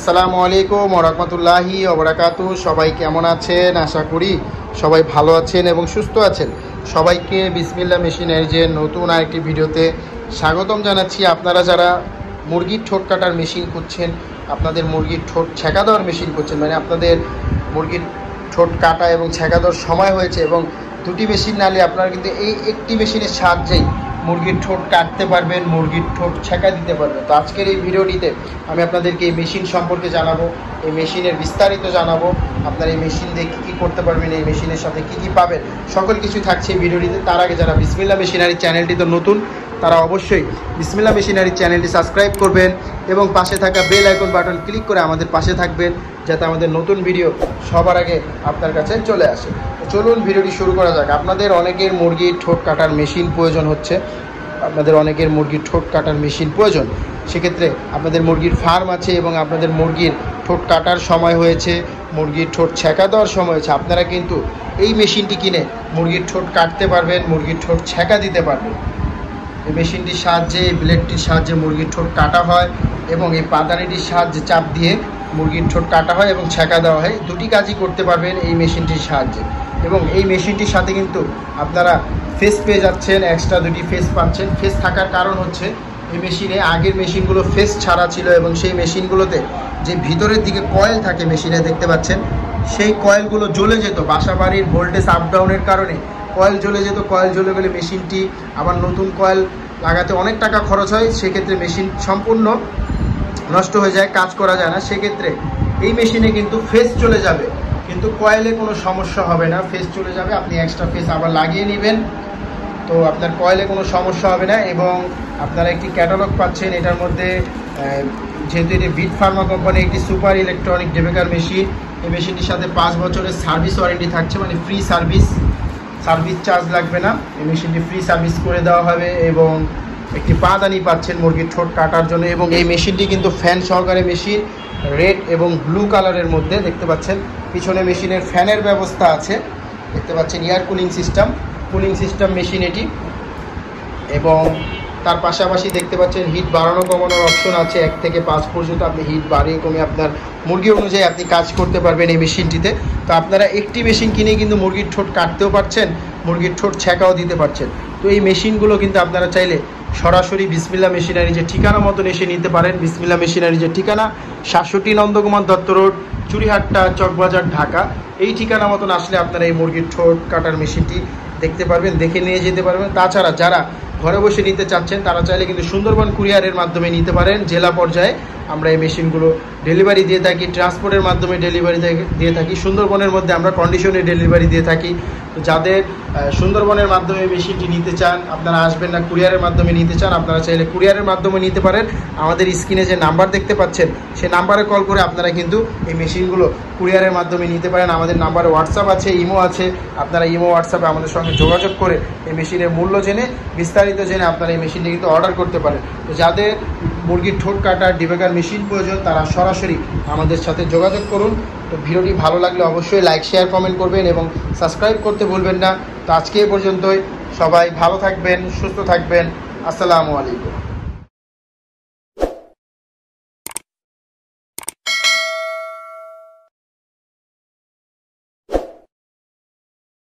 আসসালামু আলাইকুম ওয়া রাহমাতুল্লাহি ওয়া বারাকাতুহু। সবাই কেমন আছেন? আশা করি সবাই ভালো আছেন এবং সুস্থ আছেন। সবাইকে বিসমিল্লাহ মেশিনারিজের নতুন আরেকটি ভিডিওতে স্বাগতম জানাচ্ছি। আপনারা যারা মুরগির ঠোঁট কাটার মেশিন খুঁজছেন, আপনাদের মুরগির ঠোঁট ছেঁকা দেওয়ার মেশিন খুঁজছেন, মানে আপনাদের মুরগির ঠোঁট কাটা এবং ছেঁকা দেওয়ার সময় হয়েছে এবং দুটি মেশিন নালে আপনারা কিন্তু এই একটি মেশিনের সাহায্যেই মুরগির ঠোঁট কাটতে পারবেন, মুরগির ঠোঁট ছেঁকা দিতে পারবেন। তো আজকের এই ভিডিওটিতে আমি আপনাদেরকে এই মেশিন সম্পর্কে জানাবো, এই মেশিনের বিস্তারিত জানাবো। আপনারা এই মেশিন দিয়ে কী কী করতে পারবেন, এই মেশিনের সাথে কী কী পাবেন, সকল কিছু থাকছে এই ভিডিওটিতে। তার আগে যারা বিসমিল্লাহ মেশিনারি চ্যানেলটি তো নতুন, তারা অবশ্যই বিসমিল্লাহ মেশিনারি চ্যানেলটি সাবস্ক্রাইব করবেন এবং পাশে থাকা বেল আইকন বাটন ক্লিক করে আমাদের পাশে থাকবেন, যাতে আমাদের নতুন ভিডিও সবার আগে আপনার কাছে চলে আসে। চলুন ভিডিওটি শুরু করা যাক। আপনাদের অনেকের মুরগির ঠোঁট কাটার মেশিন প্রয়োজন হচ্ছে, আপনাদের অনেকের মুরগির ঠোঁট কাটার মেশিন প্রয়োজন। সেক্ষেত্রে আপনাদের মুরগির ফার্ম আছে এবং আপনাদের মুরগির ঠোঁট কাটার সময় হয়েছে, মুরগির ঠোঁট ছেঁকা দেওয়ার সময় হয়েছে, আপনারা কিন্তু এই মেশিনটি কিনে মুরগির ঠোঁট কাটতে পারবেন, মুরগির ঠোঁট ছেঁকা দিতে পারবেন। এই মেশিনটির সাহায্যে, এই ব্লেডটির সাহায্যে মুরগির ঠোঁট কাটা হয় এবং এই পাদানিটির সাহায্যে চাপ দিয়ে মুরগির ঠোঁট কাটা হয় এবং ছেঁকা দেওয়া হয়। দুটি কাজই করতে পারবেন এই মেশিনটির সাহায্যে। এবং এই মেশিনটির সাথে কিন্তু আপনারা ফেস পেয়ে যাচ্ছেন, এক্সট্রা দুটি ফেস পাচ্ছেন। ফেস থাকার কারণ হচ্ছে এই মেশিনে আগের মেশিনগুলো ফেস ছাড়া ছিল এবং সেই মেশিনগুলোতে যে ভিতরের দিকে কয়েল থাকে মেশিনে দেখতে পাচ্ছেন, সেই কয়েলগুলো জ্বলে যেত। বাসা বাড়ির ভোল্টেজ আপ ডাউনের কারণে কয়েল জ্বলে যেত। কয়েল জ্বলে গেলে মেশিনটি আবার নতুন কয়েল লাগাতে অনেক টাকা খরচ হয়, সেক্ষেত্রে মেশিন সম্পূর্ণ নষ্ট হয়ে যায়, কাজ করা যায় না। সেক্ষেত্রে এই মেশিনে কিন্তু ফেস চলে যাবে, কিন্তু কয়েলে কোনো সমস্যা হবে না। ফেস চলে যাবে, আপনি এক্সট্রা ফেস আবার লাগিয়ে নেবেন, তো আপনার কয়েলে কোনো সমস্যা হবে না। এবং আপনারা একটি ক্যাটালগ পাচ্ছেন এটার মধ্যে, যেহেতু এটি বিট ফার্মা কোম্পানি একটি সুপার ইলেকট্রনিক ডেবেকার মেশিন। এই মেশিনটির সাথে 5 বছরের সার্ভিস ওয়ারেন্টি থাকছে, মানে ফ্রি সার্ভিস চার্জ লাগবে না। এই মেশিনটি ফ্রি সার্ভিস করে দেওয়া হবে এবং একটি পাদানি পাচ্ছেন মুরগির ঠোঁট কাটার জন্য। এবং এই মেশিনটি কিন্তু ফ্যান সহকারে মেশিন, রেড এবং ব্লু কালারের মধ্যে দেখতে পাচ্ছেন। পিছনে মেশিনের ফ্যানের ব্যবস্থা আছে, দেখতে পাচ্ছেন এয়ার কুলিং সিস্টেম মেশিন এটি। এবং তার পাশাপাশি দেখতে পাচ্ছেন হিট বাড়ানো কমানোর অপশন আছে। 1 থেকে 5 পর্যন্ত আপনি হিট বাড়িয়ে কমিয়ে আপনার মুরগি অনুযায়ী আপনি কাজ করতে পারবেন এই মেশিনটিতে। তো আপনারা একটি মেশিন কিনে কিন্তু মুরগির ঠোঁট কাটতেও পারছেন, মুরগির ঠোঁট ছেঁকাও দিতে পারছেন। তো এই মেশিনগুলো কিন্তু আপনারা চাইলে সরাসরি বিসমিল্লাহ মেশিনারি যে ঠিকানা মতন এসে নিতে পারেন। বিসমিল্লাহ মেশিনারি যে ঠিকানা 67 নন্দকুমার দত্ত রোড, চুরিহাট্টা, চকবাজার, ঢাকা। এই ঠিকানা মতন আসলে আপনারা এই মুরগির ঠোঁট কাটার মেশিনটি দেখতে পারবেন, দেখে নিয়ে যেতে পারবেন। তাছাড়া যারা ঘরে বসে নিতে চাচ্ছেন, তারা চাইলে কিন্তু সুন্দরবন কুরিয়ারের মাধ্যমে নিতে পারেন। জেলা পর্যায়ে আমরা এই মেশিনগুলো ডেলিভারি দিয়ে থাকি, ট্রান্সপোর্টের মাধ্যমে ডেলিভারি দিয়ে থাকি। সুন্দরবনের মধ্যে আমরা কন্ডিশনে ডেলিভারি দিয়ে থাকি। তো যাদের সুন্দরবনের মাধ্যমে মেশিনটি নিতে চান, আপনারা আসবেন না, কুরিয়ারের মাধ্যমে নিতে চান, আপনারা চাইলে কুরিয়ারের মাধ্যমে নিতে পারেন। আমাদের স্ক্রিনে যে নাম্বার দেখতে পাচ্ছেন, সেই নাম্বারে কল করে আপনারা কিন্তু এই মেশিনগুলো কুরিয়ারের মাধ্যমে নিতে পারেন। আমাদের নাম্বারে হোয়াটসঅ্যাপ আছে, ইমো আছে। আপনারা ইমো, হোয়াটসঅ্যাপে আমাদের সঙ্গে যোগাযোগ করে এই মেশিনের মূল্য জেনে, বিস্তারিত জেনে আপনারা এই মেশিনটি কিন্তু অর্ডার করতে পারেন। তো যাদের মুরগির ঠোঁট কাটার ডিবেকার মেশিন প্রয়োজন, তারা সরাসরি আমাদের সাথে যোগাযোগ করুন। তো ভিডিওটি ভালো লাগলে অবশ্যই লাইক, শেয়ার, কমেন্ট করবেন এবং সাবস্ক্রাইব করতে ভুলবেন না। তো আজকে এই পর্যন্তই। সবাই ভালো থাকবেন, সুস্থ থাকবেন। আসসালামু আলাইকুম।